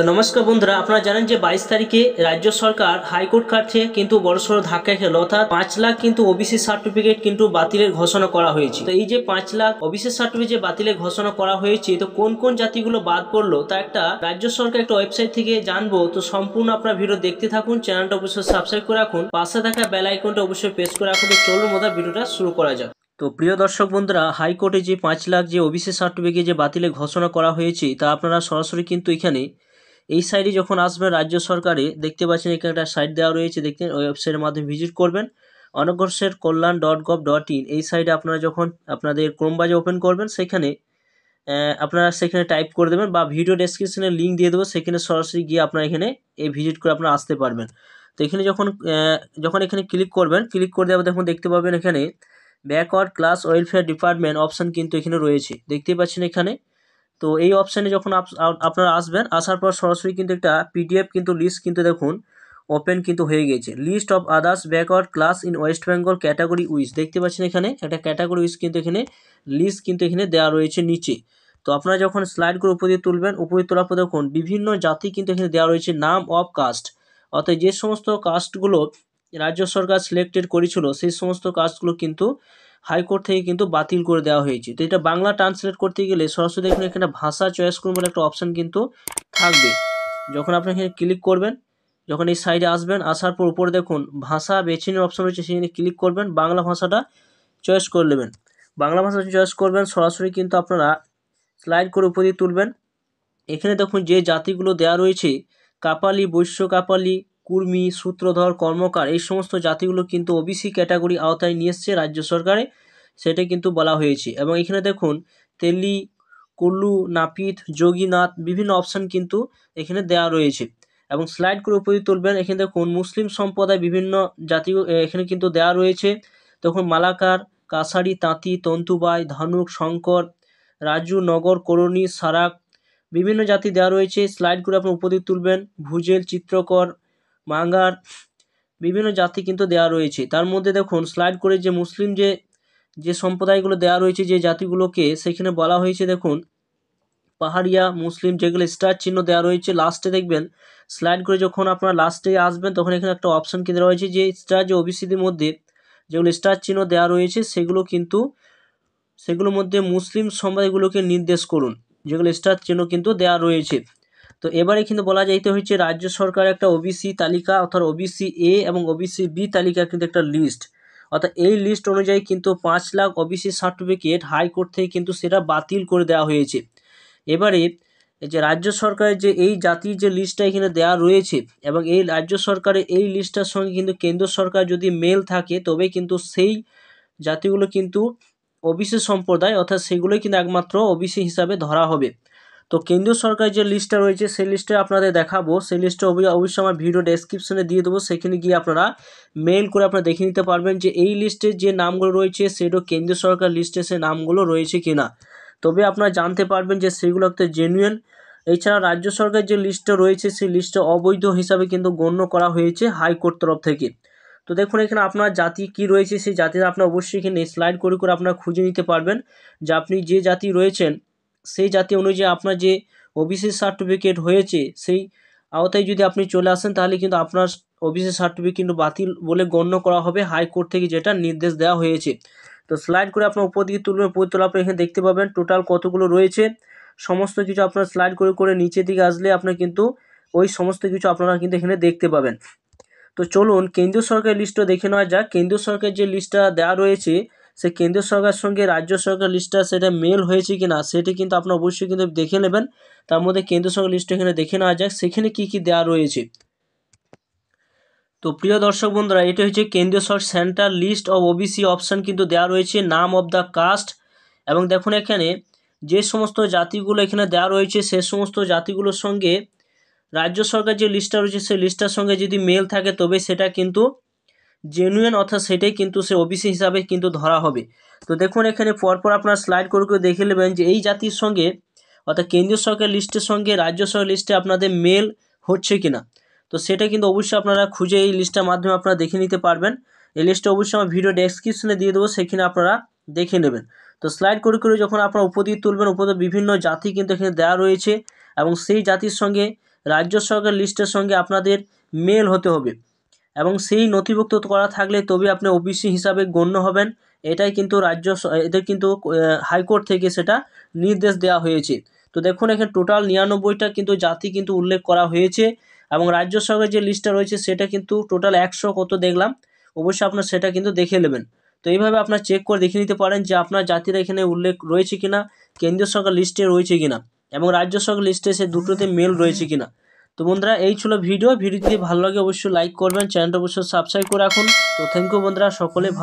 তো নমস্কার বন্ধুরা, আপনারা জানেন যে 22 তারিখে রাজ্য সরকার হাইকোর্ট কাছে কিন্তু বড়সড় ধাক্কা খেলো, অর্থাৎ 5 লাখ কিন্তু ওবিসি সার্টিফিকেট কিন্তু বাতিলের ঘোষণা করা হয়েছে। তো এই যে 5 লাখ ওবিসি সার্টিফিকেট যে বাতিলের ঘোষণা করা হয়েছে, তো কোন কোন জাতিগুলো বাদ পড়লো তা একটা রাজ্য সরকার একটা ওয়েবসাইট থেকে জানবো। তো সম্পূর্ণ আপনার ভিডিও দেখতে থাকুন, চ্যানেলটা অবশ্যই সাবস্ক্রাইব করে রাখুন, পাশে থাকা বেল আইকনটা অবশ্যই প্রেস করে রাখুন। তো চলুন ভিডিওটা শুরু করা যাক। তো প্রিয় দর্শক বন্ধুরা, হাইকোর্টে যে 5 লাখ যে ওবিসি সার্টিফিকেট যে বাতিলের ঘোষণা করা হয়েছে, তা আপনারা সরাসরি কিন্তু এখানে এই সাইটে যখন আসবেন রাজ্য সরকারে দেখতে পাচ্ছেন এখানে একটা সাইট দেওয়া রয়েছে, দেখতে ওই ওয়েবসাইটের মাধ্যমে ভিজিট করবেন অনগ্রসর কল্যাণ.gov.in। এই সাইটে আপনারা যখন আপনাদের ক্রোম ব্রাউজার ওপেন করবেন সেখানে আপনারা সেখানে টাইপ করে দেবেন বা ভিডিও ডেসক্রিপশনে লিঙ্ক দিয়ে দেবো, সেখানে সরাসরি গিয়ে আপনারা এখানে এই ভিজিট করে আপনারা আসতে পারবেন। তো এখানে যখন এখানে ক্লিক করবেন, ক্লিক করে দেওয়া দেখুন দেখতে পাবেন এখানে backward class welfare department option কিন্তু এখানে রয়েছে, দেখতেই পাচ্ছেন এখানে। তো এই অপশানে যখন আপনারা আসবেন, আসার পর সরাসরি কিন্তু একটা পিডিএফ কিন্তু লিস্ট কিন্তু দেখুন ওপেন কিন্তু হয়ে গেছে। List of others backward class in West Bengal category wise, দেখতে পাচ্ছেন এখানে একটা ক্যাটাগরি উইস কিন্তু এখানে লিস্ট কিন্তু এখানে দেওয়া রয়েছে নিচে। তো আপনারা যখন স্লাইড করে উপরে তুলবেন, উপরে তোলার পর দেখুন বিভিন্ন জাতি কিন্তু এখানে দেওয়া রয়েছে নাম অফ কাস্ট, অর্থাৎ যে সমস্ত কাস্টগুলো রাজ্য সরকার সিলেক্টেড করেছিল সেই সমস্ত কাস্টগুলো কিন্তু হাইকোর্ট থেকে কিন্তু বাতিল করে দেওয়া হয়েছে। তো এটা বাংলা ট্রান্সলেট করতে গেলে সরাসরি দেখুন এখানে ভাষা চয়েস করুন বলে একটা অপশান কিন্তু থাকবে। যখন আপনি এখানে ক্লিক করবেন, যখন এই সাইডে আসবেন, আসার পর উপরে দেখুন ভাষা বেছে নেওয়ার অপশান রয়েছে, সেখানে ক্লিক করবেন, বাংলা ভাষাটা চয়েস করে নেবেন। বাংলা ভাষা চয়েস করবেন, সরাসরি কিন্তু আপনারা স্লাইড করে উপরে তুলবেন। এখানে দেখুন যে জাতিগুলো দেওয়া রয়েছে কাপালি, বৈশ্য কাপালি, কুর্মী, সূত্রধর, কর্মকার, এই সমস্ত জাতিগুলো কিন্তু ওবিসি ক্যাটাগরি আওতায় নিয়ে এসছে রাজ্য সরকারে, সেটা কিন্তু বলা হয়েছে। এবং এখানে দেখুন তেলি, কুল্লু, নাপিত, যোগীনাথ বিভিন্ন অপশান কিন্তু এখানে দেওয়া রয়েছে। এবং স্লাইড করে উপরে তুলবেন, এখানে দেখুন মুসলিম সম্প্রদায় বিভিন্ন জাতি এখানে কিন্তু দেওয়া রয়েছে। তখন মালাকার, কাছারি, তাঁতি, তন্তুবাই, ধানুক, শঙ্কর, রাজু, নগর, করণী, সারাক বিভিন্ন জাতি দেওয়া রয়েছে। স্লাইড করে আপনি উপরে তুলবেন, ভুজেল, চিত্রকর, মাঙ্গার বিভিন্ন জাতি কিন্তু দেওয়া রয়েছে। তার মধ্যে দেখুন স্লাইড করে যে মুসলিম যে সম্প্রদায়গুলো দেওয়া রয়েছে, যে জাতিগুলোকে সেখানে বলা হয়েছে দেখুন পাহাড়িয়া মুসলিম, যেগুলো স্টার চিহ্ন দেওয়া রয়েছে লাস্টে দেখবেন। স্লাইড করে যখন আপনারা লাস্টে আসবেন তখন এখানে একটা অপশান কিন্তু রয়েছে যে স্টার যে ওবিসিদের মধ্যে যেগুলো স্টার চিহ্ন দেওয়া রয়েছে সেগুলোর মধ্যে মুসলিম সম্প্রদায়গুলোকে নির্দেশ করুন, যেগুলো স্টার চিহ্ন কিন্তু দেওয়া রয়েছে। তো এবারে কিন্তু বলা যাইতে হচ্ছে রাজ্য সরকার একটা ওবিসি তালিকা, অর্থাৎ ওবিসি এ এবং ওবিসি বি তালিকা কিন্তু একটা লিস্ট, অর্থাৎ এই লিস্ট অনুযায়ী কিন্তু 5 লাখ ওবিসি সার্টিফিকেট হাইকোর্ট থেকে কিন্তু সেটা বাতিল করে দেওয়া হয়েছে। এবারে এই যে রাজ্য সরকারের যে এই জাতির যে লিস্টটা এখানে দেওয়া রয়েছে এবং এই রাজ্য সরকারের এই লিস্টটার সঙ্গে কিন্তু কেন্দ্র সরকার যদি মেল থাকে, তবে কিন্তু সেই জাতিগুলো কিন্তু ওবিসি সম্প্রদায়, অর্থাৎ সেগুলোই কিন্তু একমাত্র ওবিসি হিসাবে ধরা হবে। তো কেন্দ্রীয় সরকারের যে লিস্টটা রয়েছে সেই লিস্টে আপনাদের দেখাবো, সেই লিস্টে অবশ্যই আমার ভিডিও ডেসক্রিপশনে দিয়ে দেবো, সেখানে গিয়ে আপনারা মেল করে আপনারা দেখে নিতে পারবেন যে এই লিস্টে যে নামগুলো রয়েছে সেটা কেন্দ্রীয় সরকার লিস্টে সে নামগুলো রয়েছে কিনা, তবে আপনারা জানতে পারবেন যে সেগুলো একটা জেনুইন। এছাড়া রাজ্য সরকারের যে লিস্টটা রয়েছে সেই লিস্টটা অবৈধ হিসাবে কিন্তু গণ্য করা হয়েছে হাইকোর্ট তরফ থেকে। তো দেখুন এখানে আপনার জাতি কি রয়েছে, সেই জাতিটা আপনার অবশ্যই এখানে স্লাইড করে করে আপনারা খুঁজে নিতে পারবেন যে আপনি যে জাতি রয়েছেন সেই জাতি অনুযায়ী আপনার যে ওবিসি সার্টিফিকেট হয়েছে সেই আওতায় যদি আপনি চলে আসেন, তাহলে কিন্তু আপনার ওবিসি সার্টিফিকেট কিন্তু বাতিল বলে গণ্য করা হবে হাইকোর্ট থেকে, যেটা নির্দেশ দেওয়া হয়েছে। তো স্লাইড করে আপনার উপর দিকে তুলবেন, উপর তোলা আপনি এখানে দেখতে পাবেন টোটাল কতগুলো রয়েছে সমস্ত কিছু। আপনার স্লাইড করে করে নিচের দিকে আসলে আপনার কিন্তু ওই সমস্ত কিছু আপনারা কিন্তু এখানে দেখতে পাবেন। তো চলুন কেন্দ্রীয় সরকারের লিস্টটা দেখে নেওয়া যাক। কেন্দ্রীয় সরকারের যে লিস্টটা দেওয়া রয়েছে সেই কেন্দ্রীয় সরকারের সঙ্গে রাজ্য সরকার লিস্টটা সেটা মেল হয়েছে কিনা সেটি কিন্তু আপনারা অবশ্যই কিন্তু দেখে নেবেন। তার মধ্যে কেন্দ্রীয় সরকার লিস্টটা এখানে দেখে নেওয়া যাক সেখানে কি কি দেওয়া রয়েছে। তো প্রিয় দর্শক বন্ধুরা, এটা হচ্ছে কেন্দ্রীয় সরকার central list of OBC option কিন্তু দেওয়া রয়েছে, নাম অফ দ্য কাস্ট। এবং দেখুন এখানে যে সমস্ত জাতিগুলো এখানে দেওয়া রয়েছে সে সমস্ত জাতিগুলোর সঙ্গে রাজ্য সরকার যে লিস্টটা রয়েছে সেই লিস্টটার সঙ্গে যদি মেল থাকে তবে সেটা কিন্তু জেনুইন, অর্থাৎ সেটাই কিন্তু সে ওবিসি হিসাবে কিন্তু ধরা হবে। তো দেখুন এখানে পরপর আপনার স্লাইড করে করে দেখে নেবেন যে এই জাতির সঙ্গে, অর্থাৎ কেন্দ্রীয় সরকার লিস্টের সঙ্গে রাজ্য সরকার লিস্টে আপনাদের মেল হচ্ছে কিনা, তো সেটা কিন্তু অবশ্যই আপনারা খুঁজে এই লিস্টের মাধ্যমে আপনারা দেখে নিতে পারবেন। এই লিস্টটা অবশ্যই আমার ভিডিও ডেসক্রিপশনে দিয়ে দেবো, সেখানে আপনারা দেখে নেবেন। তো স্লাইড করে করে যখন আপনারা উপর দিয়ে তুলবেন, উপরে বিভিন্ন জাতি কিন্তু এখানে দেওয়া রয়েছে এবং সেই জাতির সঙ্গে রাজ্য সরকার লিস্টের সঙ্গে আপনাদের মেল হতে হবে এবং সেই নথিভুক্ত করা থাকলে তবে আপনি ওবিসি হিসাবে গণ্য হবেন। এটাই কিন্তু এদের কিন্তু হাইকোর্ট থেকে সেটা নির্দেশ দেওয়া হয়েছে। তো দেখুন এখানে টোটাল 99টা কিন্তু জাতি কিন্তু উল্লেখ করা হয়েছে এবং রাজ্য সরকার যে লিস্টটা রয়েছে সেটা কিন্তু টোটাল 100 কত দেখলাম, অবশ্যই আপনার সেটা কিন্তু দেখে নেবেন। তো এইভাবে আপনার চেক করে দেখে নিতে পারেন যে আপনার জাতির এখানে উল্লেখ রয়েছে কিনা, কেন্দ্রীয় সরকার লিস্টে রয়েছে কিনা এবং রাজ্য সরকার লিস্টে সে দুটোতে মেল রয়েছে কিনা। তো বন্ধুরা এই ছিল ভিডিও যদি ভালো লাগে অবশ্যই লাইক করবেন, চ্যানেলটা অবশ্যই সাবস্ক্রাইব করে রাখুন। তো থ্যাংক ইউ বন্ধুরা, সকলে ভালো